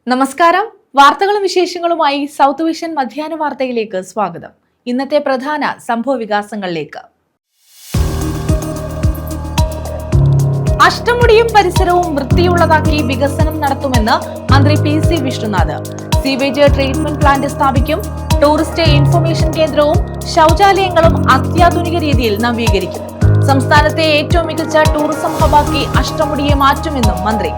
നമസ്കാരം. വാർത്തകളും വിശേഷങ്ങളുമായി സൗത്ത് വിഷൻ മധ്യാഹ്ന വാർത്തയിലേക്ക് സ്വാഗതം. ഇന്നത്തെ പ്രധാന സംഭവ വികാസങ്ങളിലേക്ക്. അഷ്ടമുടിയും പരിസരവും വൃത്തിയുള്ളതാക്കി വികസനം നടത്തുമെന്ന് മന്ത്രി PC. Vishnunath. Sewage treatment plant സ്ഥാപിക്കും. ടൂറിസ്റ്റ് ഇൻഫർമേഷൻ കേന്ദ്രവും ശൌചാലയങ്ങളും അത്യാധുനിക രീതിയിൽ നവീകരിക്കും. സംസ്ഥാനത്തെ ഏറ്റവും മികച്ച ടൂറിസം ഹബാക്കി അഷ്ടമുടിയെ മാറ്റുമെന്നും മന്ത്രി.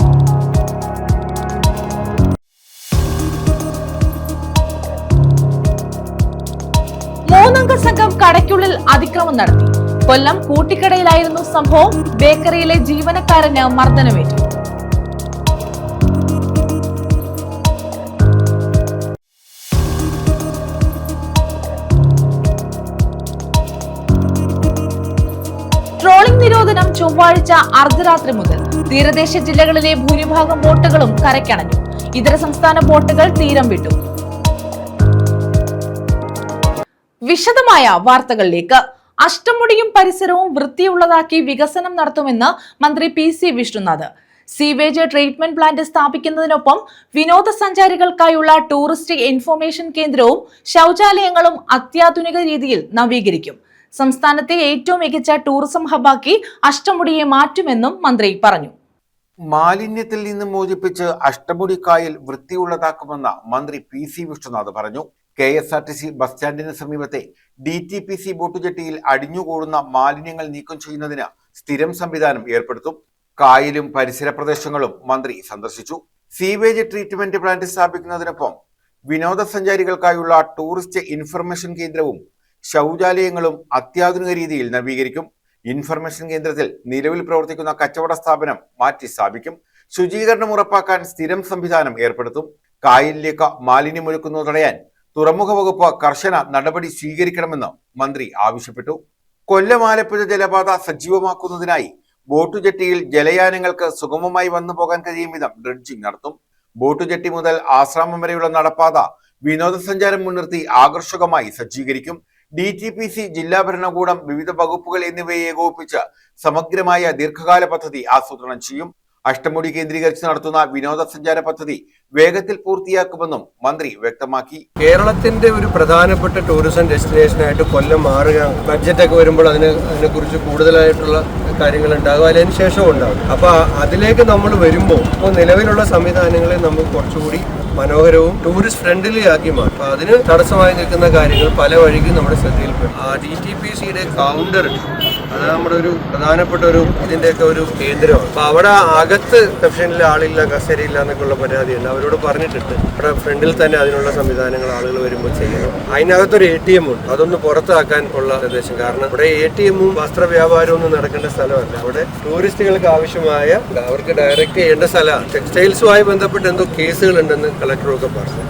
മൂന്നംഗ സംഘം കടയ്ക്കുള്ളിൽ അതിക്രമം നടത്തി. കൊല്ലം കൂട്ടിക്കടയിലായിരുന്നു സംഭവം. ബേക്കറിയിലെ ജീവനക്കാരന് മർദ്ദനമേറ്റു. ട്രോളിംഗ് നിരോധനം ചൊവ്വാഴ്ച അർദ്ധരാത്രി മുതൽ. തീരദേശ ജില്ലകളിലെ ഭൂരിഭാഗം ബോട്ടുകളും കരയ്ക്കണഞ്ഞു. ഇതര സംസ്ഥാന ബോട്ടുകൾ തീരം വിട്ടു. വിശദമായ വാർത്തകളിലേക്ക്. അഷ്ടമുടിയും പരിസരവും വൃത്തിയുള്ളതാക്കി വികസനം നടത്തുമെന്ന് മന്ത്രി PC. Vishnunath. Sewage treatment plant സ്ഥാപിക്കുന്നതിനൊപ്പം വിനോദസഞ്ചാരികൾക്കായുള്ള ടൂറിസ്റ്റ് ഇൻഫർമേഷൻ കേന്ദ്രവും ശൌചാലയങ്ങളും അത്യാധുനിക രീതിയിൽ നവീകരിക്കും. സംസ്ഥാനത്തെ ഏറ്റവും മികച്ച ടൂറിസം ഹബാക്കി അഷ്ടമുടിയെ മാറ്റുമെന്നും മന്ത്രി പറഞ്ഞു. മാലിന്യത്തിൽ നിന്ന് മോചിപ്പിച്ച് അഷ്ടമുടി കായൽ വൃത്തിയുള്ളതാക്കുമെന്ന് മന്ത്രി പി.സി. വിഷ്ണുനാഥ് പറഞ്ഞു. KSRTC ബസ് സ്റ്റാൻഡിന് സമീപത്തെ DTPC ബോട്ടുജെട്ടിയിൽ അടിഞ്ഞുകൂടുന്ന മാലിന്യങ്ങൾ നീക്കം ചെയ്യുന്നതിന് സ്ഥിരം സംവിധാനം ഏർപ്പെടുത്തും. കായലും പരിസര പ്രദേശങ്ങളും മന്ത്രി സന്ദർശിച്ചു. സീവേജ് ട്രീറ്റ്മെന്റ് പ്ലാന്റ് സ്ഥാപിക്കുന്നതിനൊപ്പം വിനോദസഞ്ചാരികൾക്കായുള്ള ടൂറിസ്റ്റ് ഇൻഫർമേഷൻ കേന്ദ്രവും ശൌചാലയങ്ങളും അത്യാധുനിക രീതിയിൽ നവീകരിക്കും. ഇൻഫർമേഷൻ കേന്ദ്രത്തിൽ നിലവിൽ പ്രവർത്തിക്കുന്ന കച്ചവട സ്ഥാപനം മാറ്റി സ്ഥാപിക്കും. ശുചീകരണം ഉറപ്പാക്കാൻ സ്ഥിരം സംവിധാനം ഏർപ്പെടുത്തും. കായലിലേക്ക് മാലിന്യമൊഴുക്കുന്നത് തടയാൻ തുറമുഖ വകുപ്പ് കർശന നടപടി സ്വീകരിക്കണമെന്ന് മന്ത്രി ആവശ്യപ്പെട്ടു. കൊല്ലം ആലപ്പുഴ ജലപാത സജീവമാക്കുന്നതിനായി ബോട്ടുജെട്ടിയിൽ ജലയാനങ്ങൾക്ക് സുഗമമായി വന്നു പോകാൻ കഴിയും വിധം ഡ്രഡ്ജിംഗ് നടത്തും. ബോട്ടുജെട്ടി മുതൽ ആശ്രാമം വരെയുള്ള നടപ്പാത വിനോദസഞ്ചാരം മുൻനിർത്തി ആകർഷകമായി സജ്ജീകരിക്കും. DTPC, ജില്ലാ ഭരണകൂടം, വിവിധ വകുപ്പുകൾ എന്നിവയെ ഏകോപിപ്പിച്ച് സമഗ്രമായ ദീർഘകാല പദ്ധതി ആസൂത്രണം ചെയ്യും. അഷ്ടമുടി കേന്ദ്രീകരിച്ച് നടത്തുന്ന വിനോദസഞ്ചാര പദ്ധതി വേഗത്തിൽ പൂർത്തിയാക്കുമെന്നും മന്ത്രി വ്യക്തമാക്കി. കേരളത്തിന്റെ ഒരു പ്രധാനപ്പെട്ട ടൂറിസം ഡെസ്റ്റിനേഷനായിട്ട് കൊല്ലം മാറുക. ബഡ്ജറ്റൊക്കെ വരുമ്പോൾ അതിനെക്കുറിച്ച് കൂടുതലായിട്ടുള്ള കാര്യങ്ങൾ ഉണ്ടാകും, അതിന് ശേഷവും ഉണ്ടാകും. അപ്പോൾ അതിലേക്ക് നമ്മൾ വരുമ്പോൾ ഇപ്പോൾ നിലവിലുള്ള സംവിധാനങ്ങളെ നമുക്ക് കുറച്ചുകൂടി മനോഹരവും ടൂറിസ്റ്റ് ഫ്രണ്ട്ലി ആക്കി മാറ്റും. അപ്പോൾ അതിന് തടസ്സമായി നിൽക്കുന്ന കാര്യങ്ങൾ പല വഴിക്കും നമ്മുടെ ശ്രദ്ധയിൽപ്പെടും. DTPCയുടെ കൗണ്ടർ, അത് നമ്മുടെ ഒരു പ്രധാനപ്പെട്ട ഇതിൻ്റെയൊക്കെ ഒരു കേന്ദ്രമാണ്. അപ്പോൾ അവിടെ അകത്ത് റിസപ്ഷനിൽ ആളില്ല, കസേരയില്ല എന്നൊക്കെയുള്ള പരാതിയുണ്ട്. അവരോട് പറഞ്ഞിട്ടുണ്ട് അവിടെ ഫ്രണ്ടിൽ തന്നെ അതിനുള്ള സംവിധാനങ്ങൾ ആളുകൾ വരുമ്പോൾ ചെയ്യണം. അതിനകത്തൊരു ATM ഉണ്ട്, അതൊന്ന് പുറത്താക്കാൻ ഉള്ള നിർദ്ദേശം. കാരണം ഇവിടെ ATMും വസ്ത്രവ്യാപാരവും ഒന്നും നടക്കേണ്ട സ്ഥലമല്ല. അവിടെ ടൂറിസ്റ്റുകൾക്ക് ആവശ്യമായ അവർക്ക് ഡയറക്റ്റ് ചെയ്യേണ്ട സ്ഥലമാണ്. ടെക്സ്റ്റൈൽസുമായി ബന്ധപ്പെട്ട് എന്തോ കേസുകൾ ഉണ്ടെന്ന് കളക്ടറൊക്കെ പറഞ്ഞു.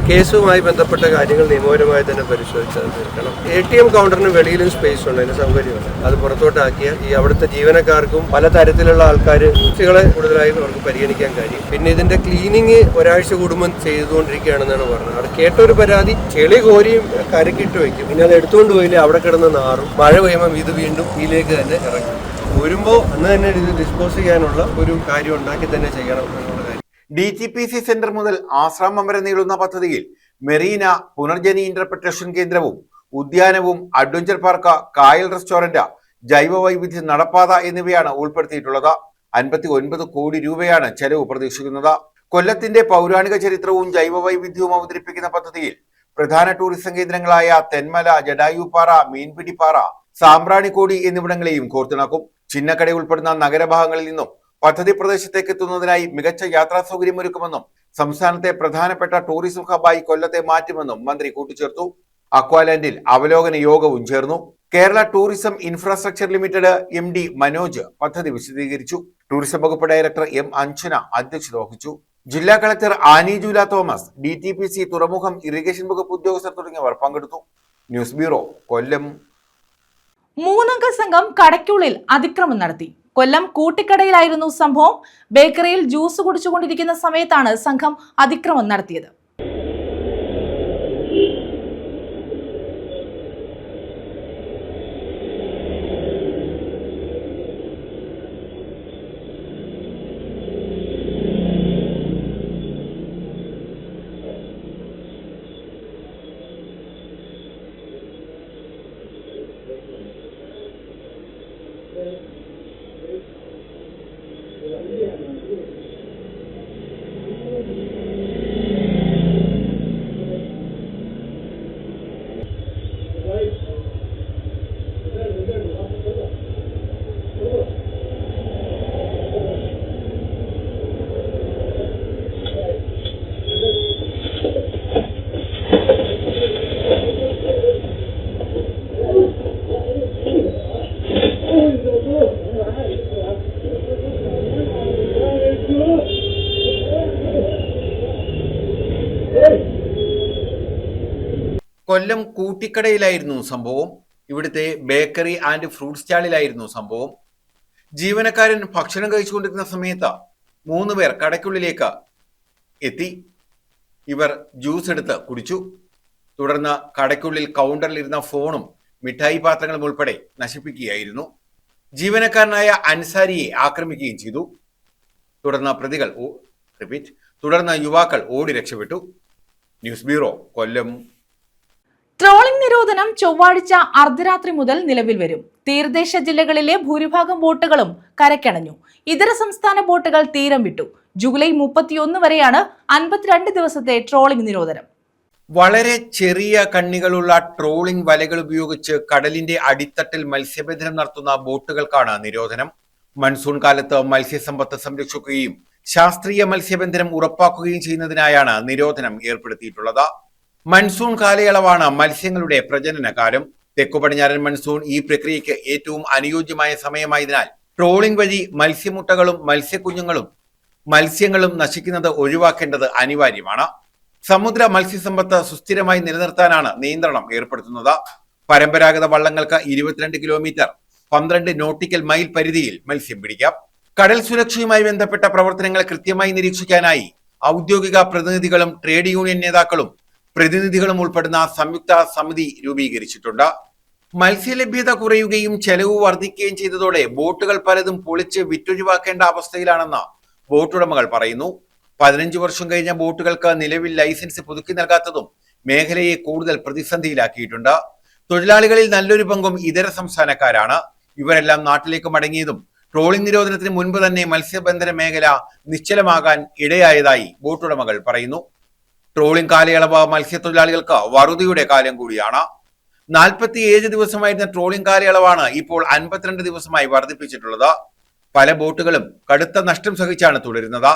കേസുമായി ബന്ധപ്പെട്ട കാര്യങ്ങൾ നിയമപരമായി തന്നെ പരിശോധിച്ച് അത് തീർക്കണം. ATM കൗണ്ടറിന് വെളിയിലും സ്പേസ് ഉണ്ട്, അതിന് സൗകര്യമുണ്ട്. അത് പുറത്തോട്ടാക്കിയാൽ ഈ അവിടുത്തെ ജീവനക്കാർക്കും പലതരത്തിലുള്ള ആൾക്കാർ കുട്ടികളെ കൂടുതലായും അവർക്ക് പരിഗണിക്കാൻ കഴിയും. പിന്നെ ഇതിന്റെ ക്ലീനിങ് ഒരാഴ്ച കൂടുമ്പോൾ ചെയ്തുകൊണ്ടിരിക്കുകയാണെന്നാണ് പറഞ്ഞത്. അവിടെ കേട്ടൊരു പരാതി, ചെളി കോരിയും കരക്കിട്ട് വയ്ക്കും, പിന്നെ അത് എടുത്തുകൊണ്ട് പോയില്ലേ അവിടെ കിടന്ന് നാറും. മഴ പെയ്യുമ്പോൾ ഇത് വീണ്ടും ഇതിലേക്ക് തന്നെ ഇറങ്ങും. വരുമ്പോൾ അന്ന് തന്നെ ഇത് ഡിസ്പോസ് ചെയ്യാനുള്ള ഒരു കാര്യം ഉണ്ടാക്കി തന്നെ ചെയ്യണം എന്നുള്ള കാര്യം. DTPC സെന്റർ മുതൽ ആശ്രാമം വരെ നീളുന്ന പദ്ധതിയിൽ മെറീന, പുനർജനി ഇന്റർപ്രിട്ടേഷൻ കേന്ദ്രവും ഉദ്യാനവും, അഡ്വഞ്ചർ പാർക്ക്, കായൽ റെസ്റ്റോറന്റ്, ജൈവ വൈവിധ്യ നടപ്പാത എന്നിവയാണ് ഉൾപ്പെടുത്തിയിട്ടുള്ളത്. 59 കോടി രൂപയാണ് ചെലവ് പ്രതീക്ഷിക്കുന്നത്. കൊല്ലത്തിന്റെ പൗരാണിക ചരിത്രവും ജൈവ വൈവിധ്യവും അവതരിപ്പിക്കുന്ന പദ്ധതിയിൽ പ്രധാന ടൂറിസം കേന്ദ്രങ്ങളായ തെന്മല, ജഡായുപ്പാറ, മീൻപിടിപ്പാറ, സാമ്പ്രാണിക്കോടി എന്നിവിടങ്ങളെയും കോർത്തിണക്കും. ചിന്നക്കട ഉൾപ്പെടുന്ന നഗരഭാഗങ്ങളിൽ നിന്നും പദ്ധതി പ്രദേശത്തേക്ക് എത്തുന്നതിനായി മികച്ച യാത്രാ സൗകര്യമൊരുക്കുമെന്നും സംസ്ഥാനത്തെ പ്രധാനപ്പെട്ട ടൂറിസം ഹബായി കൊല്ലത്തെ മാറ്റുമെന്നും മന്ത്രി കൂട്ടിച്ചേർത്തു. അക്വാലാൻഡിൽ അവലോകന യോഗവും ചേർന്നു. Kerala tourism infrastructure limited MD Manoj പദ്ധതി വിശദീകരിച്ചു. ടൂറിസം വകുപ്പ് ഡയറക്ടർ M. അഞ്ജന അധ്യക്ഷത വഹിച്ചു. ജില്ലാ collector Annie Jula Thomas, DTPC, തുറമുഖം, ഇറിഗേഷൻ വകുപ്പ് ഉദ്യോഗസ്ഥർ തുടങ്ങിയവർ പങ്കെടുത്തു. ന്യൂസ് ബ്യൂറോ, കൊല്ലം. മൂന്നംഗ സംഘം കടയ്ക്കുള്ളിൽ അതിക്രമം നടത്തി. കൊല്ലം കൂട്ടിക്കടയിലായിരുന്നു സംഭവം. ബേക്കറിയിൽ ജ്യൂസ് കുടിച്ചുകൊണ്ടിരിക്കുന്ന സമയത്താണ് സംഘം അതിക്രമം നടത്തിയത്. കൊല്ലം കൂട്ടിക്കടയിലായിരുന്നു സംഭവം. ഇവിടുത്തെ ബേക്കറി ആൻഡ് ഫ്രൂട്ട് സ്റ്റാളിലായിരുന്നു സംഭവം. ജീവനക്കാരൻ ഭക്ഷണം കഴിച്ചുകൊണ്ടിരുന്ന സമയത്ത് 3 പേർ കടയ്ക്കുള്ളിലേക്ക് എത്തി. ഇവർ ജ്യൂസ് എടുത്ത് കുടിച്ചു. തുടർന്ന് കടയ്ക്കുള്ളിൽ കൗണ്ടറിലിരുന്ന ഫോണും മിഠായി പാത്രങ്ങളും ഉൾപ്പെടെ നശിപ്പിക്കുകയായിരുന്നു. ജീവനക്കാരനായ അൻസാരിയെ ആക്രമിക്കുകയും ചെയ്തു. തുടർന്ന് യുവാക്കൾ ഓടി രക്ഷപ്പെട്ടു. ന്യൂസ് ബ്യൂറോ, കൊല്ലം. ട്രോളിംഗ് നിരോധനം ചൊവ്വാഴ്ച അർദ്ധരാത്രി മുതൽ നിലവിൽ വരും. തീരദേശ ജില്ലകളിലെ ഭൂരിഭാഗം ബോട്ടുകളും കരക്കണഞ്ഞു. ഇതര സംസ്ഥാന ബോട്ടുകൾ തീരം വിട്ടു. ജൂലൈ 31 വരെയാണ് 52 ദിവസത്തെ ട്രോളിംഗ് നിരോധനം. വളരെ ചെറിയ കണ്ണികളുള്ള ട്രോളിംഗ് വലകൾ ഉപയോഗിച്ച് കടലിന്റെ അടിത്തട്ടിൽ മത്സ്യബന്ധനം നടത്തുന്ന ബോട്ടുകൾക്കാണ് നിരോധനം. മൺസൂൺ കാലത്ത് മത്സ്യസമ്പത്ത് സംരക്ഷിക്കുകയും ശാസ്ത്രീയ മത്സ്യബന്ധനം ഉറപ്പാക്കുകയും ചെയ്യുന്നതിനായാണ് നിരോധനം ഏർപ്പെടുത്തിയിട്ടുള്ളത്. മൺസൂൺ കാലയളവാണ് മത്സ്യങ്ങളുടെ പ്രജനന കാലം. തെക്കു പടിഞ്ഞാറൻ മൺസൂൺ ഈ പ്രക്രിയയ്ക്ക് ഏറ്റവും അനുയോജ്യമായ സമയമായതിനാൽ ട്രോളിംഗ് വഴി മത്സ്യമുട്ടകളും മത്സ്യങ്ങളും നശിക്കുന്നത് ഒഴിവാക്കേണ്ടത് അനിവാര്യമാണ്. സമുദ്ര മത്സ്യസമ്പത്ത് സുസ്ഥിരമായി നിലനിർത്താനാണ് നിയന്ത്രണം ഏർപ്പെടുത്തുന്നത്. പരമ്പരാഗത വള്ളങ്ങൾക്ക് 22 കിലോമീറ്റർ 12 നോട്ടിക്കൽ മൈൽ പരിധിയിൽ മത്സ്യം പിടിക്കാം. കടൽ സുരക്ഷയുമായി ബന്ധപ്പെട്ട പ്രവർത്തനങ്ങൾ കൃത്യമായി നിരീക്ഷിക്കാനായി ഔദ്യോഗിക പ്രതിനിധികളും ട്രേഡ് യൂണിയൻ നേതാക്കളും പ്രതിനിധികളും ഉൾപ്പെടുന്ന സംയുക്ത സമിതി രൂപീകരിച്ചിട്ടുണ്ട്. മത്സ്യലഭ്യത കുറയുകയും ചെലവ് വർദ്ധിക്കുകയും ചെയ്തതോടെ ബോട്ടുകൾ പലതും പൊളിച്ച് വിറ്റൊഴിവാക്കേണ്ട അവസ്ഥയിലാണെന്ന് ബോട്ടുടമകൾ പറയുന്നു. 15 വർഷം കഴിഞ്ഞ ബോട്ടുകൾക്ക് നിലവിൽ ലൈസൻസ് പുതുക്കി നൽകാത്തതും മേഖലയെ കൂടുതൽ പ്രതിസന്ധിയിലാക്കിയിട്ടുണ്ട്. തൊഴിലാളികളിൽ നല്ലൊരു പങ്കും ഇതര സംസ്ഥാനക്കാരാണ്. ഇവരെല്ലാം നാട്ടിലേക്ക് മടങ്ങിയതും ട്രോളിംഗ് നിരോധനത്തിന് മുൻപ് തന്നെ മത്സ്യബന്ധന മേഖല നിശ്ചലമാകാൻ ഇടയായതായി ബോട്ടുടമകൾ പറയുന്നു. ട്രോളിംഗ് കാലയളവ് മത്സ്യത്തൊഴിലാളികൾക്ക് വറുതിയുടെ കാലം കൂടിയാണ്. 47 ദിവസമായിരുന്ന ട്രോളിംഗ് കാലയളവാണ് ഇപ്പോൾ 52 ദിവസമായി വർദ്ധിപ്പിച്ചിട്ടുള്ളത്. പല ബോട്ടുകളും കടുത്ത നഷ്ടം സഹിച്ചാണ് തുടരുന്നത്.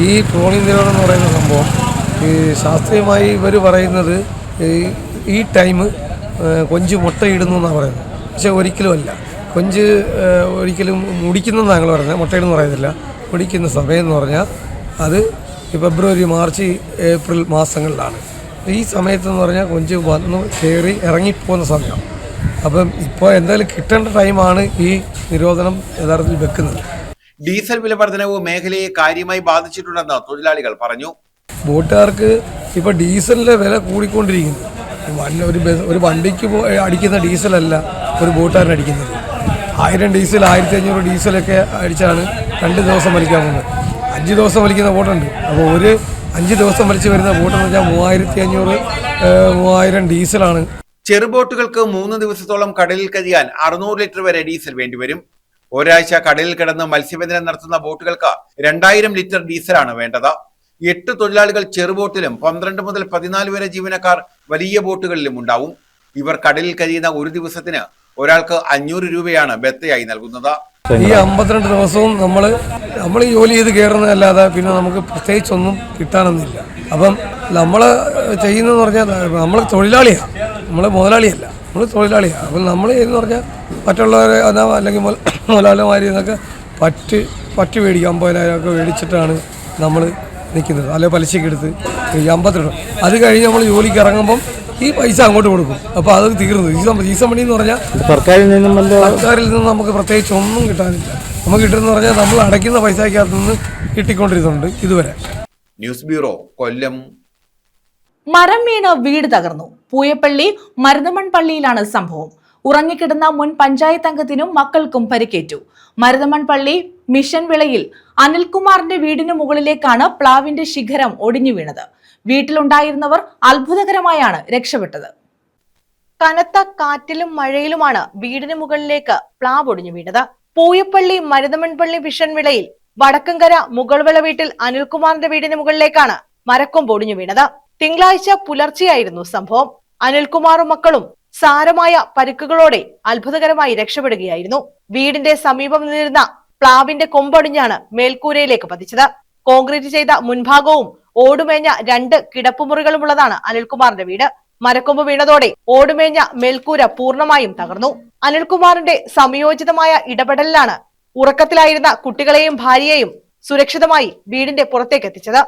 ഈ ട്രോളിംഗ് നിരോധനം എന്ന് പറയുന്ന സംഭവം ഈ ശാസ്ത്രീയമായി ഇവർ പറയുന്നത് ഈ ടൈം കൊഞ്ച് മുട്ടയിടുന്നു എന്നാണ് പറയുന്നത്. പക്ഷെ ഒരിക്കലും അല്ല. കൊഞ്ച് ഒരിക്കലും മുടിക്കുന്നെന്ന് ഞങ്ങൾ പറയുന്നത്, മുട്ടയിടുന്നു പറയുന്നില്ല. മുടിക്കുന്ന സമയം എന്ന് പറഞ്ഞാൽ അത് ഫെബ്രുവരി, മാർച്ച്, ഏപ്രിൽ മാസങ്ങളിലാണ്. ഈ സമയത്തെന്ന് പറഞ്ഞാൽ കൊഞ്ച് വന്ന് കയറി ഇറങ്ങിപ്പോകുന്ന സമയം. അപ്പം ഇപ്പോൾ എന്തായാലും കിട്ടേണ്ട ടൈമാണ് ഈ നിരോധനം യഥാർത്ഥത്തിൽ വെക്കുന്നത്. ഡീസൽ വില വർധനവ് മേഖലയെ കാര്യമായി ബാധിച്ചിട്ടുണ്ടെന്ന് തൊഴിലാളികൾ പറഞ്ഞു. ബോട്ടുകാർക്ക് ഇപ്പോൾ ഡീസലിൻ്റെ വില കൂടിക്കൊണ്ടിരിക്കുന്നു. ഒരു വണ്ടിക്ക് അടിക്കുന്ന ഡീസലല്ല ഒരു ബോട്ടുകാരൻ അടിക്കുന്നത്. 1000 ഡീസൽ, 1500 ഡീസലൊക്കെ അടിച്ചാണ് 2 ദിവസം വലിക്കാൻ പോകുന്നത്. 5 ദിവസം വലിക്കുന്ന ബോട്ടുണ്ട്. അപ്പോൾ ഒരു 5 ദിവസം വലിച്ചു വരുന്ന ബോട്ടെന്ന് വെച്ചാൽ 3500 3000 ഡീസലാണ്. ചെറുബോട്ടുകൾക്ക് 3 ദിവസത്തോളം കടലിൽ കഴിയാൻ 600 ലിറ്റർ വരെ ഡീസൽ വേണ്ടിവരും. ഒരാഴ്ച കടലിൽ കിടന്ന് മത്സ്യബന്ധനം നടത്തുന്ന ബോട്ടുകൾക്ക് 2000 ലിറ്റർ ഡീസലാണ് വേണ്ടത്. 8 തൊഴിലാളികൾ ചെറുബോട്ടിലും 12 മുതൽ 14 വരെ ജീവനക്കാർ വലിയ ബോട്ടുകളിലും ഉണ്ടാവും. ഇവർ കടലിൽ കഴിയുന്ന ഒരു ദിവസത്തിന് ഒരാൾക്ക് 500 രൂപയാണ് ബത്തയായി നൽകുന്നത്. ഈ 52 ദിവസവും നമ്മൾ ജോലി ചെയ്ത് കയറുന്നതല്ലാതെ പിന്നെ നമുക്ക് പ്രത്യേകിച്ചൊന്നും കിട്ടാനൊന്നുമില്ല. അപ്പം നമ്മൾ ചെയ്യുന്നതെന്ന് പറഞ്ഞാൽ നമ്മൾ തൊഴിലാളിയാണ്, നമ്മൾ മുതലാളിയല്ല, നമ്മൾ തൊഴിലാളിയാണ്. അപ്പം നമ്മൾ ചെയ്യുന്നതെന്ന് പറഞ്ഞാൽ മറ്റുള്ളവരെ അല്ലെങ്കിൽ മുതലാളിമാരിൽ നിന്നൊക്കെ പറ്റ് മേടിക്കും. 50,000 ഒക്കെ മേടിച്ചിട്ടാണ് നമ്മൾ നിൽക്കുന്നത്. അല്ലെങ്കിൽ പലിശയ്ക്ക് എടുത്ത് 52. അത് കഴിഞ്ഞ് നമ്മൾ ജോലിക്ക് ഇറങ്ങുമ്പം ഈ പൈസ അങ്ങോട്ട് കൊടുക്കും. അപ്പോൾ അത് തീർന്നു. ഈ സമണി എന്ന് പറഞ്ഞാൽ സർക്കാരിൽ നിന്ന് നമുക്ക് പ്രത്യേകിച്ച് ഒന്നും കിട്ടാനില്ല. നമുക്ക് കിട്ടുമെന്ന് പറഞ്ഞാൽ നമ്മൾ അടയ്ക്കുന്ന പൈസക്കകത്ത് നിന്ന് കിട്ടിക്കൊണ്ടിരുന്നുണ്ട് ഇതുവരെ. ന്യൂസ് ബ്യൂറോ, കൊല്ലം. മരം വീണ് വീട് തകർന്നു. പൂയപ്പള്ളി മരുതമൺ പള്ളിയിലാണ് സംഭവം. ഉറങ്ങിക്കിടന്ന മുൻ പഞ്ചായത്ത് അംഗത്തിനും മക്കൾക്കും പരിക്കേറ്റു. മരുതമൺ പള്ളി മിഷൻ വിളയിൽ അനിൽകുമാറിന്റെ വീടിന് മുകളിലേക്കാണ് പ്ലാവിന്റെ ശിഖരം ഒടിഞ്ഞു വീണത്. വീട്ടിലുണ്ടായിരുന്നവർ അത്ഭുതകരമായാണ് രക്ഷപ്പെട്ടത്. കനത്ത കാറ്റിലും മഴയിലുമാണ് വീടിന് മുകളിലേക്ക് പ്ലാവ് ഒടിഞ്ഞു വീണത്. പൂയപ്പള്ളി മരുതമൺപള്ളി വിഷൻ വിളയിൽ വടക്കങ്കര മുകൾവിള വീട്ടിൽ അനിൽകുമാറിന്റെ വീടിന് മുകളിലേക്കാണ് മരക്കൊമ്പ് ഒടിഞ്ഞു വീണത്. തിങ്കളാഴ്ച പുലർച്ചെയായിരുന്നു സംഭവം. അനിൽകുമാറും മക്കളും സാരമായ പരിക്കുകളോടെ അത്ഭുതകരമായി രക്ഷപ്പെടുകയായിരുന്നു. വീടിന്റെ സമീപം നിന്നിരുന്ന പ്ലാവിന്റെ കൊമ്പൊടിഞ്ഞാണ് മേൽക്കൂരയിലേക്ക് പതിച്ചത്. കോൺക്രീറ്റ് ചെയ്ത മുൻഭാഗവും ഓടുമേഞ്ഞ 2 കിടപ്പുമുറികളുമുള്ളതാണ് അനിൽകുമാറിന്റെ വീട്. മരക്കൊമ്പ് വീണതോടെ ഓടുമേഞ്ഞ മേൽക്കൂര പൂർണ്ണമായും തകർന്നു. അനിൽകുമാറിന്റെ സംയോജിതമായ ഇടപെടലിലാണ് ഉറക്കത്തിലായിരുന്ന കുട്ടികളെയും ഭാര്യയെയും സുരക്ഷിതമായി വീടിന്റെ പുറത്തേക്ക് എത്തിച്ചത്.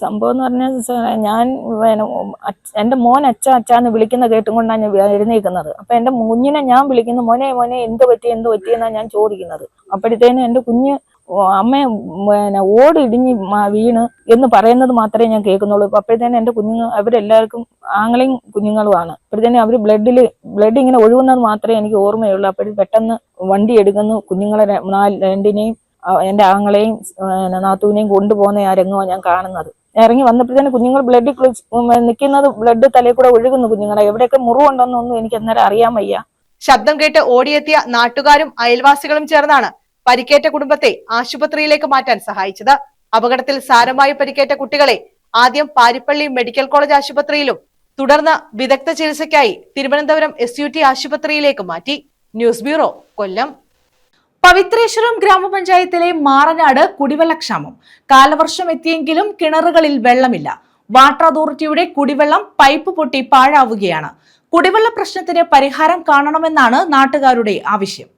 സംഭവം എന്ന് പറഞ്ഞാൽ ഞാൻ എന്റെ മോൻ അച്ഛന്ന് വിളിക്കുന്ന കേട്ടും കൊണ്ടാണ് ഞാൻ എഴുന്നേക്കുന്നത്. അപ്പൊ എന്റെ കുഞ്ഞിനെ ഞാൻ വിളിക്കുന്നു, മോനെ മോനെ എന്ത് പറ്റിയെന്നാണ് ഞാൻ ചോദിക്കുന്നത്. അപ്പോഴത്തേനും എന്റെ കുഞ്ഞ് അമ്മ ഓടിടിഞ്ഞ് വീണ് എന്ന് പറയുന്നത് മാത്രമേ ഞാൻ കേൾക്കുന്നുള്ളൂ. അപ്പോഴത്തേനും എന്റെ കുഞ്ഞുങ്ങൾ അവരെല്ലാവർക്കും ആങ്ങളെയും കുഞ്ഞുങ്ങളുമാണ്. അപ്പോഴത്തേനും അവര് ബ്ലഡ് ഇങ്ങനെ ഒഴുകുന്നത് മാത്രമേ എനിക്ക് ഓർമ്മയുള്ളൂ. അപ്പോഴും പെട്ടെന്ന് വണ്ടി എടുക്കുന്നു, കുഞ്ഞുങ്ങളെ രണ്ടിനെയും എന്റെ ആങ്ങളെയും നാത്തൂനെയും കൊണ്ടുപോകുന്ന ആ രംഗമാണ് ഞാൻ കാണുന്നത്. ഇറങ്ങി വന്നപ്പോഴത്തേനും കുഞ്ഞുങ്ങൾ ബ്ലഡ് നിൽക്കുന്നത്, ബ്ലഡ് തലയിൽ കൂടെ ഒഴുകുന്നു. കുഞ്ഞുങ്ങളെ എവിടെയൊക്കെ മുറിവുണ്ടെന്നൊന്നും എനിക്ക് അന്നേരം അറിയാൻ വയ്യ. ശബ്ദം കേട്ട് ഓടിയെത്തിയ നാട്ടുകാരും അയൽവാസികളും ചേർന്നാണ് പരിക്കേറ്റ കുടുംബത്തെ ആശുപത്രിയിലേക്ക് മാറ്റാൻ സഹായിച്ചത്. അപകടത്തിൽ സാരമായി പരിക്കേറ്റ കുട്ടികളെ ആദ്യം പാരിപ്പള്ളി മെഡിക്കൽ കോളേജ് ആശുപത്രിയിലും തുടർന്ന് വിദഗ്ധ ചികിത്സയ്ക്കായി തിരുവനന്തപുരം SUT ആശുപത്രിയിലേക്ക് മാറ്റി. ന്യൂസ് ബ്യൂറോ, കൊല്ലം. പവിത്രേശ്വരം ഗ്രാമപഞ്ചായത്തിലെ മാറനാട് കുടിവെള്ളക്ഷാമം. കാലവർഷം എത്തിയെങ്കിലും കിണറുകളിൽ വെള്ളമില്ല. വാട്ടർ അതോറിറ്റിയുടെ കുടിവെള്ളം പൈപ്പ് പൊട്ടി പാഴാവുകയാണ്. കുടിവെള്ള പ്രശ്നത്തിന് പരിഹാരം കാണണമെന്നാണ് നാട്ടുകാരുടെ ആവശ്യം.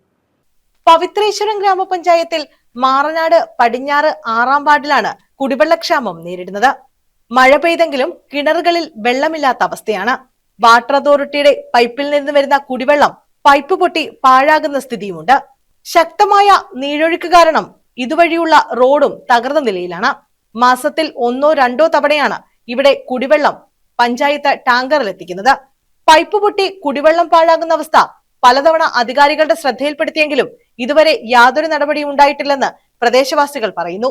പവിത്രേശ്വരം ഗ്രാമപഞ്ചായത്തിൽ മാറനാട് പടിഞ്ഞാറ് 6-ാം വാർഡിലാണ് കുടിവെള്ളക്ഷാമം നേരിടുന്നത്. മഴ പെയ്തെങ്കിലും കിണറുകളിൽ വെള്ളമില്ലാത്ത അവസ്ഥയാണ്. വാട്ടർ അതോറിറ്റിയുടെ പൈപ്പിൽ നിന്ന് വരുന്ന കുടിവെള്ളം പൈപ്പ് പൊട്ടി പാഴാകുന്ന സ്ഥിതിയുമുണ്ട്. ശക്തമായ നീരൊഴുക്ക് കാരണം ഇതുവഴിയുള്ള റോഡും തകർന്ന നിലയിലാണ്. മാസത്തിൽ 1-2 തവണയാണ് ഇവിടെ കുടിവെള്ളം പഞ്ചായത്ത് ടാങ്കറിൽ എത്തിക്കുന്നത്. പൈപ്പ് പൊട്ടി കുടിവെള്ളം പാഴാകുന്ന അവസ്ഥ പലതവണ അധികാരികളുടെ ശ്രദ്ധയിൽപ്പെടുത്തിയെങ്കിലും ഇതുവരെ യാതൊരു നടപടിയും ഉണ്ടായിട്ടില്ലെന്ന് പ്രദേശവാസികൾ പറയുന്നു.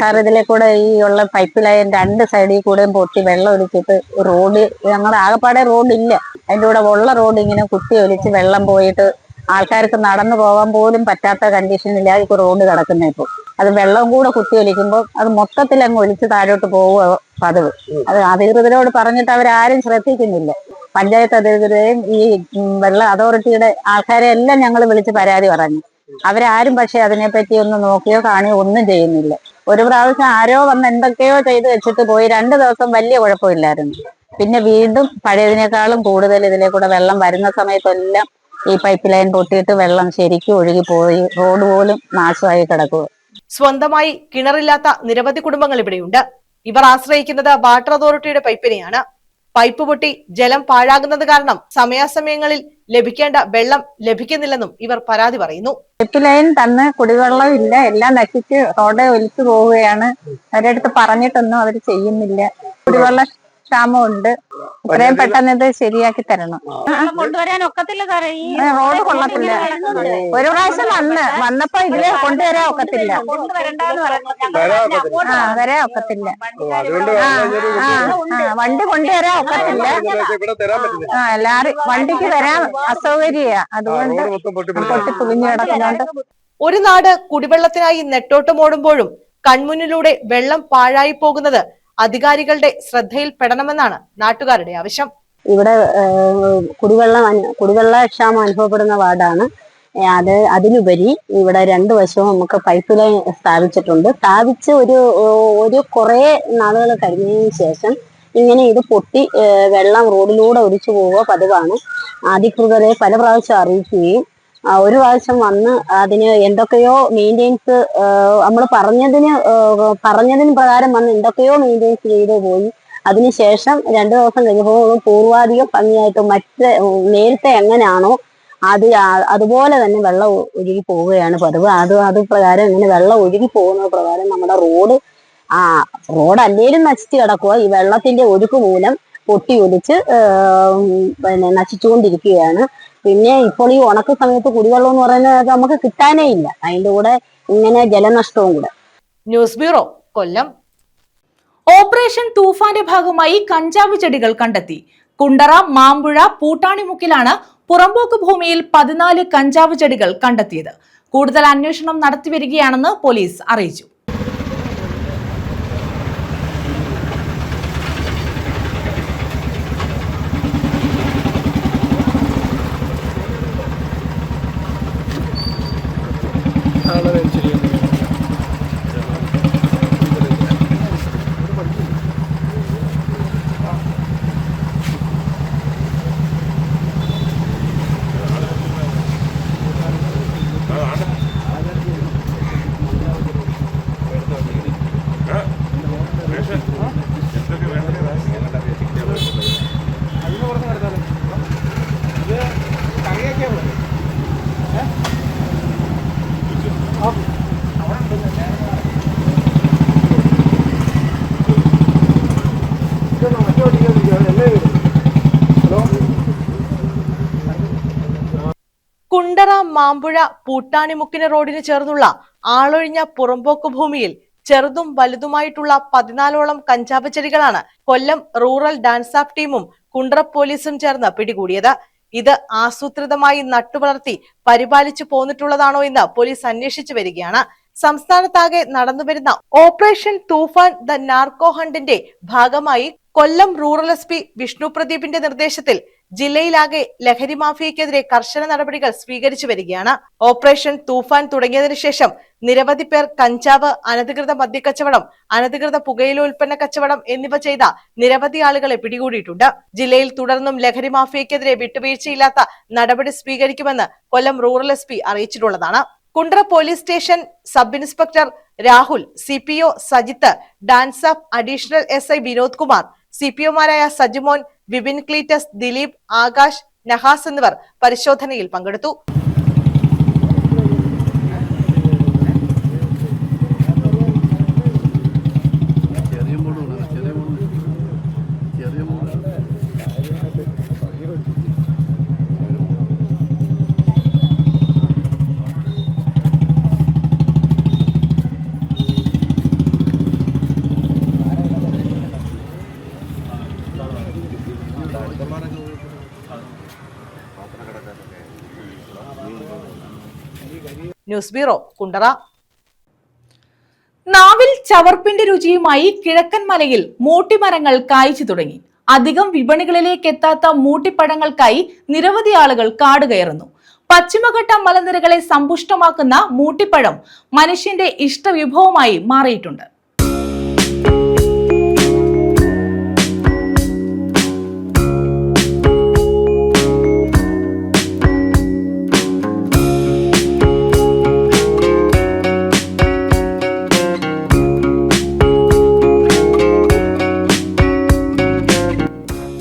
സാർ, ഇതിലെ കൂടെ ഈ ഉള്ള പൈപ്പ് ലൈൻ 2 സൈഡിൽ കൂടെ പൊട്ടി വെള്ളം ഒലിച്ചിട്ട് റോഡ്, ഞങ്ങളുടെ ആകപ്പാടെ റോഡില്ല. അതിൻ്റെ കൂടെ ഉള്ള റോഡ് ഇങ്ങനെ കുത്തി ഒലിച്ച് വെള്ളം പോയിട്ട് ആൾക്കാർക്ക് നടന്നു പോകാൻ പോലും പറ്റാത്ത കണ്ടീഷനിലാണ് ഇപ്പോൾ റോഡ് കിടക്കുന്നത്. ഇപ്പോൾ അത് വെള്ളം കൂടെ കുത്തി ഒലിക്കുമ്പോൾ അത് മൊത്തത്തിൽ അങ്ങ് ഒലിച്ച് താഴോട്ട് പോവുക പതിവ്. അത് അധികൃതരോട് പറഞ്ഞിട്ട് അവരാരും ശ്രദ്ധിക്കുന്നില്ല. പഞ്ചായത്ത് അധികൃതരെയും ഈ വെള്ള അതോറിറ്റിയുടെ ആൾക്കാരെ എല്ലാം ഞങ്ങൾ വിളിച്ച് പരാതി പറഞ്ഞു. അവരാരും പക്ഷെ അതിനെപ്പറ്റി ഒന്ന് നോക്കിയോ കാണുകയോ ഒന്നും ചെയ്യുന്നില്ല. ഒരു പ്രാവശ്യം ആരോ വന്ന് എന്തൊക്കെയോ ചെയ്ത് വെച്ചിട്ട് പോയി. 2 ദിവസം വലിയ കുഴപ്പമില്ലായിരുന്നു. പിന്നെ വീണ്ടും പഴയതിനേക്കാളും കൂടുതൽ ഇതിലെ കൂടെ വെള്ളം വരുന്ന സമയത്തെല്ലാം ഈ പൈപ്പ് ലൈൻ പൊട്ടിയിട്ട് വെള്ളം ശരിക്കും ഒഴുകിപ്പോയി റോഡ് പോലും നാശമായി കിടക്കുക. സ്വന്തമായി കിണറില്ലാത്ത നിരവധി കുടുംബങ്ങൾ ഇവിടെയുണ്ട്. ഇവർ ആശ്രയിക്കുന്നത് വാട്ടർ അതോറിറ്റിയുടെ പൈപ്പിനെയാണ്. പൈപ്പ് പൊട്ടി ജലം പാഴാകുന്നത് കാരണം സമയാസമയങ്ങളിൽ ലഭിക്കേണ്ട വെള്ളം ലഭിക്കുന്നില്ലെന്നും ഇവർ പരാതി പറയുന്നു. പൈപ്പ് ലൈൻ തന്ന് കുടിവെള്ളം ഇല്ല, എല്ലാം നശിച്ച് റോഡ് ഒലിച്ചു പോവുകയാണ്. അവരുടെ അടുത്ത് പറഞ്ഞിട്ടൊന്നും അവർ ചെയ്യുന്നില്ല. കുടിവെള്ള ക്ഷാമമുണ്ട്. ഇത്രയും പെട്ടെന്ന് ഇത് ശരിയാക്കി തരണം. കൊണ്ടുവരാൻ ഒക്കത്തില്ല സാറേ, ഈ റോഡ് കൊള്ളത്തില്ല. ഒരു പ്രാവശ്യം വന്നപ്പോ ഇതില് കൊണ്ടുവരാൻ ഒക്കത്തില്ല. വരാൻ ഒക്കത്തില്ല. വണ്ടി കൊണ്ടുവരാൻ ഒക്കത്തില്ല. വണ്ടിക്ക് വരാൻ അസൗകര്യ. അതുകൊണ്ട് പൊട്ടി തുളിഞ്ഞു കിടക്കുന്നുണ്ട്. ഒരു നാട് കുടിവെള്ളത്തിനായി നെട്ടോട്ടമോടുമ്പോഴും കൺമുന്നിലൂടെ വെള്ളം പാഴായി പോകുന്നത് അധികാരികളുടെ ശ്രദ്ധയിൽപ്പെടണമെന്നാണ് നാട്ടുകാരുടെ ആവശ്യം. ഇവിടെ കുടിവെള്ള ക്ഷാമം അനുഭവപ്പെടുന്ന വാർഡാണ്. അതിലുപരി ഇവിടെ 2 വശവും നമുക്ക് പൈപ്പ് ലൈൻ സ്ഥാപിച്ച് ഒരു കുറെ നാളുകൾ കഴിഞ്ഞതിന് ശേഷം ഇങ്ങനെ ഇത് പൊട്ടി വെള്ളം റോഡിലൂടെ ഒലിച്ചു പോവുക പതിവാണ്. അധികൃതരെ പല പ്രാവശ്യം അറിയിക്കുകയും ഒരു പ്രാവശ്യം വന്ന് അതിന് എന്തൊക്കെയോ മെയിൻ്റെനൻസ് നമ്മൾ പറഞ്ഞതിന് പ്രകാരം വന്ന് എന്തൊക്കെയോ മെയിൻ്റെനൻസ് ചെയ്ത് പോയി. അതിനുശേഷം 2 ദിവസം കഴിഞ്ഞപ്പോൾ പൂർവാധികം ഭംഗിയായിട്ട് നേരത്തെ എങ്ങനെയാണോ അതുപോലെ തന്നെ വെള്ളം ഒഴുകി പോവുകയാണ് പതിവ്. അത് പ്രകാരം ഇങ്ങനെ വെള്ളം ഒഴുകി പോകുന്നത് പ്രകാരം നമ്മുടെ റോഡ് അല്ലേലും നശിച്ചു കിടക്കുക. ഈ വെള്ളത്തിന്റെ ഒഴുക്ക് മൂലം പൊട്ടി ഒലിച്ച് നശിച്ചുകൊണ്ടിരിക്കുകയാണ്. പിന്നെ ഇപ്പോൾ ഈ ഉണക്ക സമയത്ത് കുടിവെള്ളം എന്ന് പറയുന്നത് നമുക്ക് കിട്ടാനേ ഇല്ല. അതിന്റെ കൂടെ ഇങ്ങനെ ജലനഷ്ടവും കൂടെ. ന്യൂസ് ബ്യൂറോ, കൊല്ലം. ഓപ്പറേഷൻ തൂഫാന്റെ ഭാഗമായി കഞ്ചാവ് ചെടികൾ കണ്ടെത്തി. കുണ്ടറ, മാമ്പുഴ, പൂട്ടാണിമുക്കിലാണ് പുറമ്പോക്ക് ഭൂമിയിൽ 14 കഞ്ചാവ് ചെടികൾ കണ്ടെത്തിയത്. കൂടുതൽ അന്വേഷണം നടത്തിവരികയാണെന്ന് പോലീസ് അറിയിച്ചു. കുണ്ടറ മാമ്പുഴ പൂട്ടാണിമുക്കിന് റോഡിന് ചേർന്നുള്ള ആളൊഴിഞ്ഞ പുറമ്പോക്ക് ഭൂമിയിൽ ചെറുതും വലുതുമായിട്ടുള്ള 14ഓളം കഞ്ചാവ് ചെടികളാണ് കൊല്ലം റൂറൽ ഡാൻസ് ആപ്പ് ടീമും കുണ്ടറ പോലീസും ചേർന്ന് പിടികൂടിയത്. ഇത് ആസൂത്രിതമായി നട്ടുവളർത്തി പരിപാലിച്ചു പോന്നിട്ടുള്ളതാണോ എന്ന് പോലീസ് അന്വേഷിച്ചു വരികയാണ്. സംസ്ഥാനത്താകെ നടന്നുവരുന്ന ഓപ്പറേഷൻ തൂഫാൻ ദ നാർക്കോ ഹണ്ടിന്റെ ഭാഗമായി കൊല്ലം റൂറൽ SP വിഷ്ണു പ്രദീപിന്റെ നിർദ്ദേശത്തിൽ ജില്ലയിലാകെ ലഹരി മാഫിയക്കെതിരെ കർശന നടപടികൾ സ്വീകരിച്ചു വരികയാണ്. ഓപ്പറേഷൻ തൂഫാൻ തുടങ്ങിയതിനു ശേഷം നിരവധി പേർ കഞ്ചാവ്, അനധികൃത മദ്യക്കച്ചവടം, അനധികൃത പുകയില ഉൽപ്പന്ന കച്ചവടം എന്നിവ ചെയ്ത നിരവധി ആളുകളെ പിടികൂടിയിട്ടുണ്ട്. ജില്ലയിൽ തുടർന്നും ലഹരി മാഫിയക്കെതിരെ വിട്ടുവീഴ്ചയില്ലാത്ത നടപടി സ്വീകരിക്കുമെന്ന് കൊല്ലം റൂറൽ SP അറിയിച്ചിട്ടുള്ളതാണ്. Kundara police station sub inspector Rahul, CPO Sajith, DANSAF additional SI Vinod Kumar, CPOമാരായ സജിമോൻ, വിപിൻ ക്ലീറ്റസ്, ദിലീപ്, ആകാശ്, നഹാസ് എന്നിവർ പരിശോധനയിൽ പങ്കെടുത്തു. News bureau, Kundara. നാവിൽ ചവർപ്പിന്റെ രുചിയുമായി കിഴക്കൻ മലയിൽ മൂട്ടിമരങ്ങൾ കായ്ച്ചു തുടങ്ങി. അധികം വിപണികളിലേക്ക് എത്താത്ത മൂട്ടിപ്പഴങ്ങൾക്കായി നിരവധി ആളുകൾ കാട് കയറുന്നു. പശ്ചിമഘട്ട മലനിരകളെ സമ്പുഷ്ടമാക്കുന്ന മൂട്ടിപ്പഴം മനുഷ്യന്റെ ഇഷ്ടവിഭവമായി മാറിയിട്ടുണ്ട്.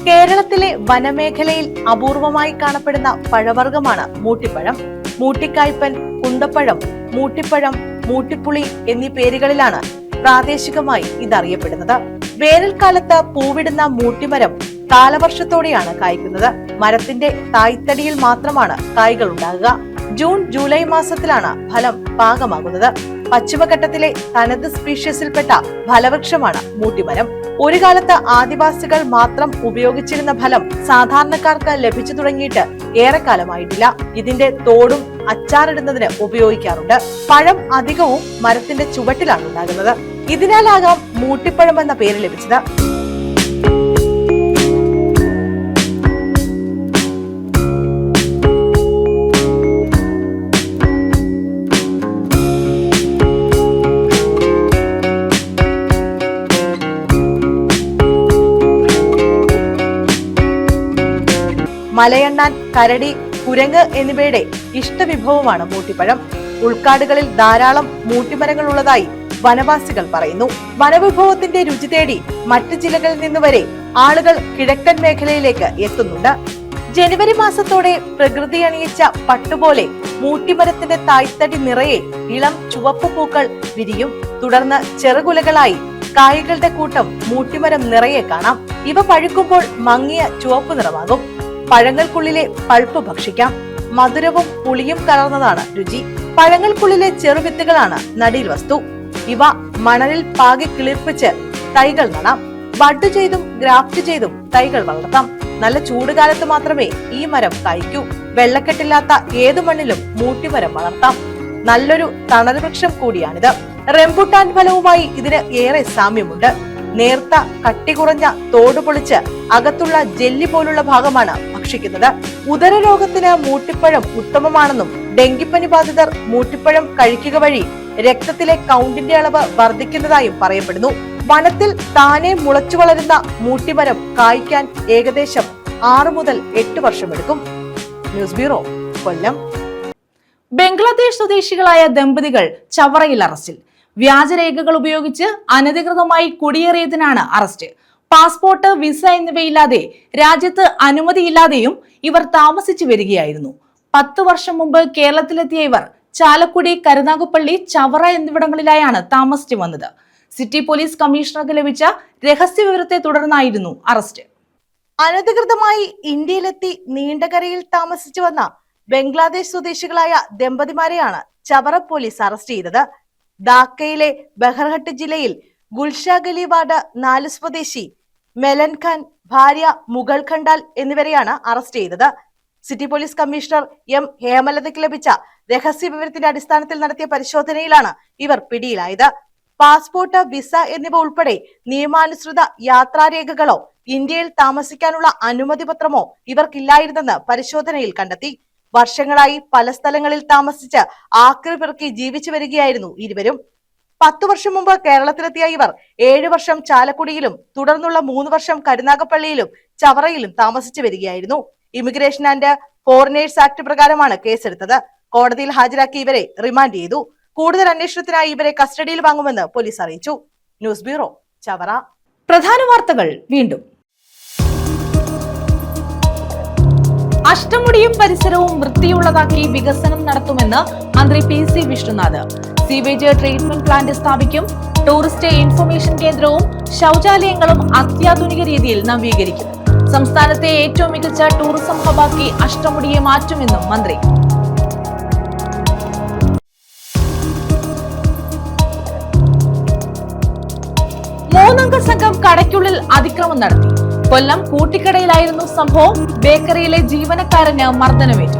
കേരളത്തിലെ വനമേഖലയിൽ അപൂർവമായി കാണപ്പെടുന്ന പഴവർഗ്ഗമാണ് മൂട്ടിപ്പഴം. മൂട്ടിക്കായ്പൻ, കുന്തപ്പഴം, മൂട്ടിപ്പഴം, മൂട്ടിപ്പുളി എന്നീ പേരുകളിലാണ് പ്രാദേശികമായി ഇതറിയപ്പെടുന്നത്. വേനൽക്കാലത്ത് പൂവിടുന്ന മൂട്ടിമരം കാലവർഷത്തോടെയാണ് കായ്ക്കുന്നത്. മരത്തിന്റെ തായ്തടിയിൽ മാത്രമാണ് കായ്കൾ ഉണ്ടാകുക. ജൂൺ ജൂലൈ മാസത്തിലാണ് ഫലം പാകമാകുന്നത്. പശ്ചിമഘട്ടത്തിലെ തനത് സ്പീഷ്യസിൽപ്പെട്ട ഫലവൃക്ഷമാണ് മൂട്ടിമരം. ഒരു കാലത്ത് ആദിവാസികൾ മാത്രം ഉപയോഗിച്ചിരുന്ന ഫലം സാധാരണക്കാർക്ക് ലഭിച്ചു തുടങ്ങിയിട്ട് ഏറെക്കാലമായിട്ടില്ല. ഇതിന്റെ തോടും അച്ചാറിടുന്നതിന് ഉപയോഗിക്കാറുണ്ട്. പഴം അധികവും മരത്തിന്റെ ചുവട്ടിലാണ് ഉണ്ടാകുന്നത്. ഇതിനാലാകാം മൂട്ടിപ്പഴം എന്ന പേര് ലഭിച്ചത്. മലയണ്ണാൻ, കരടി, കുരങ്ങ് എന്നിവയുടെ ഇഷ്ടവിഭവമാണ് മൂട്ടിപ്പഴം. ഉൾക്കാടുകളിൽ ധാരാളം മൂട്ടിമരങ്ങൾ ഉള്ളതായി വനവാസികൾ പറയുന്നു. വനവിഭവത്തിന്റെ രുചി തേടി മറ്റ് ജില്ലകളിൽ നിന്നുവരെ ആളുകൾ കിഴക്കൻ മേഖലയിലേക്ക് എത്തുന്നുണ്ട്. ജനുവരി മാസത്തോടെ പ്രകൃതി അണിയിച്ച പട്ടുപോലെ മൂട്ടിമരത്തിന്റെ തായ്തടി നിറയെ ഇളം ചുവപ്പ് പൂക്കൾ വിരിയും. തുടർന്ന് ചെറുകുലകളായി കായ്കളുടെ കൂട്ടം മൂട്ടിമരം നിറയെ കാണാം. ഇവ പഴുക്കുമ്പോൾ മങ്ങിയ ചുവപ്പ് നിറമാകും. പഴങ്ങൾക്കുള്ളിലെ പൾപ്പ് ഭക്ഷിക്കാം. മധുരവും പുളിയും കലർന്നതാണ് രുചി. പഴങ്ങൾക്കുള്ളിലെ ചെറുവിത്തുകളാണ് നടീൽ വസ്തു. ഇവ മണലിൽ പാകി കിളിർപ്പിച്ച് തൈകൾ നടാം. ബഡ് ചെയ്തും ഗ്രാഫ്റ്റ് ചെയ്തും തൈകൾ വളർത്താം. നല്ല ചൂടുകാലത്ത് മാത്രമേ ഈ മരം കായ്ക്കൂ. വെള്ളക്കെട്ടില്ലാത്ത ഏതു മണ്ണിലും മൂട്ടിമരം വളർത്താം. നല്ലൊരു തണൽ വൃക്ഷം കൂടിയാണിത്. റംബുട്ടാൻ ഫലവുമായി ഇതിന് ഏറെ സാമ്യമുണ്ട്. നേർത്ത കട്ടി കുറഞ്ഞ തോട് പൊളിച്ച് അകത്തുള്ള ജെല്ലി പോലുള്ള ഭാഗമാണ് ഭക്ഷിക്കുന്നത്. ഉദരരോഗത്തിന് മൂട്ടിപ്പഴം ഉത്തമമാണെന്നും ഡെങ്കിപ്പനി ബാധിതർ മൂട്ടിപ്പഴം കഴിക്കുക വഴി രക്തത്തിലെ കൗണ്ടിന്റെ അളവ് വർദ്ധിക്കുന്നതായും പറയപ്പെടുന്നു. വനത്തിൽ താനെ മുളച്ചു വളരുന്ന മൂട്ടിമരം കായ്ക്കാൻ ഏകദേശം 6 മുതൽ 8 വർഷമെടുക്കും. ന്യൂസ് ബ്യൂറോ, കൊല്ലം. ബംഗ്ലാദേശ് സ്വദേശികളായ ദമ്പതികൾ ചവറയിൽ അറസ്റ്റിൽ. വ്യാജരേഖകൾ ഉപയോഗിച്ച് അനധികൃതമായി കുടിയേറിയതിനാണ് അറസ്റ്റ്. പാസ്പോർട്ട്, വിസ എന്നിവയില്ലാതെ രാജ്യത്ത് അനുമതിയില്ലാതെയും ഇവർ താമസിച്ചു വരികയായിരുന്നു. 10 വർഷം മുമ്പ് കേരളത്തിലെത്തിയ ഇവർ ചാലക്കുടി, കരുനാഗപ്പള്ളി, ചവറ എന്നിവിടങ്ങളിലായാണ് താമസിച്ചു വന്നത്. സിറ്റി പോലീസ് കമ്മീഷണർക്ക് ലഭിച്ച രഹസ്യ വിവരത്തെ തുടർന്നായിരുന്നു അറസ്റ്റ്. അനധികൃതമായി ഇന്ത്യയിലെത്തി നീണ്ടകരയിൽ താമസിച്ചു വന്ന ബംഗ്ലാദേശ് സ്വദേശികളായ ദമ്പതിമാരെയാണ് ചവറ പോലീസ് അറസ്റ്റ് ചെയ്തത്. ധാക്കയിലെ ബഹർഹട്ട് ജില്ലയിൽ ഗുൽഷാഗലി വാർഡ് 4 സ്വദേശി മെലൻ ഖാൻ, ഭാര്യ മുഗൾ ഖണ്ടാൽ എന്നിവരെയാണ് അറസ്റ്റ് ചെയ്തത്. സിറ്റി പോലീസ് കമ്മീഷണർ എം ഹേമലതയ്ക്ക് ലഭിച്ച രഹസ്യ വിവരത്തിന്റെ അടിസ്ഥാനത്തിൽ നടത്തിയ പരിശോധനയിലാണ് ഇവർ പിടിയിലായത്. പാസ്പോർട്ട്, വിസ എന്നിവ ഉൾപ്പെടെ നിയമാനുസൃത യാത്രാരേഖകളോ ഇന്ത്യയിൽ താമസിക്കാനുള്ള അനുമതി പത്രമോ ഇവർക്കില്ലായിരുന്നെന്ന് പരിശോധനയിൽ കണ്ടെത്തി. വർഷങ്ങളായി പല സ്ഥലങ്ങളിൽ താമസിച്ച് ആക്രി പെറുക്കി ജീവിച്ചു വരികയായിരുന്നു ഇരുവരും. 10 വർഷം മുമ്പ് കേരളത്തിലെത്തിയ ഇവർ 7 വർഷം ചാലക്കുടിയിലും തുടർന്നുള്ള 3 വർഷം കരുനാഗപ്പള്ളിയിലും ചവറയിലും താമസിച്ചു വരികയായിരുന്നു. ഇമിഗ്രേഷൻ ആൻഡ് ഫോറിനേഴ്സ് ആക്ട് പ്രകാരമാണ് കേസെടുത്തത്. കോടതിയിൽ ഹാജരാക്കി ഇവരെ റിമാൻഡ് ചെയ്തു. കൂടുതൽ അന്വേഷണത്തിനായി ഇവരെ കസ്റ്റഡിയിൽ വാങ്ങുമെന്ന് പോലീസ് അറിയിച്ചു. News bureau, Chavara. പ്രധാന വാർത്തകൾ വീണ്ടും. അഷ്ടമുടിയും പരിസരവും വൃത്തിയുള്ളതാക്കി വികസനം നടത്തുമെന്ന് മന്ത്രി PC Vishnunath. Sewage treatment plant സ്ഥാപിക്കും. ടൂറിസ്റ്റ് ഇൻഫർമേഷൻ കേന്ദ്രവും ശൗചാലയങ്ങളും അത്യാധുനിക രീതിയിൽ നവീകരിക്കും. സംസ്ഥാനത്തെ ഏറ്റവും മികച്ച ടൂറിസം ഹബാക്കി അഷ്ടമുടിയെ മാറ്റുമെന്നും മന്ത്രി. 3 അംഗ സംഘം കടയ്ക്കുള്ളിൽ അതിക്രമം നടത്തി. കൊല്ലം കൂട്ടിക്കടയിലായിരുന്നു സംഭവം. ബേക്കറിയിലെ ജീവനക്കാരന് മർദ്ദനമേറ്റു.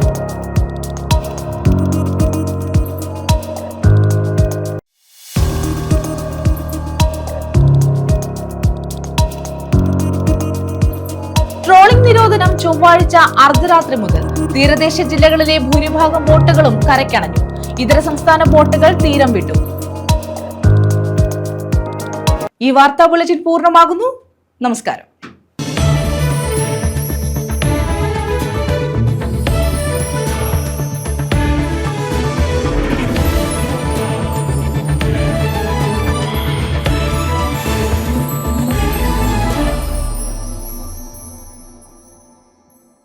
ട്രോളിംഗ് നിരോധനം ചൊവ്വാഴ്ച അർദ്ധരാത്രി മുതൽ. തീരദേശ ജില്ലകളിലെ ഭൂരിഭാഗം ബോട്ടുകളും കരയ്ക്കണഞ്ഞു. ഇതര സംസ്ഥാന ബോട്ടുകൾ തീരം വിട്ടു. ഈ വാർത്താ ബുള്ളറ്റിൻ പൂർണ്ണമാകുന്നു. നമസ്കാരം.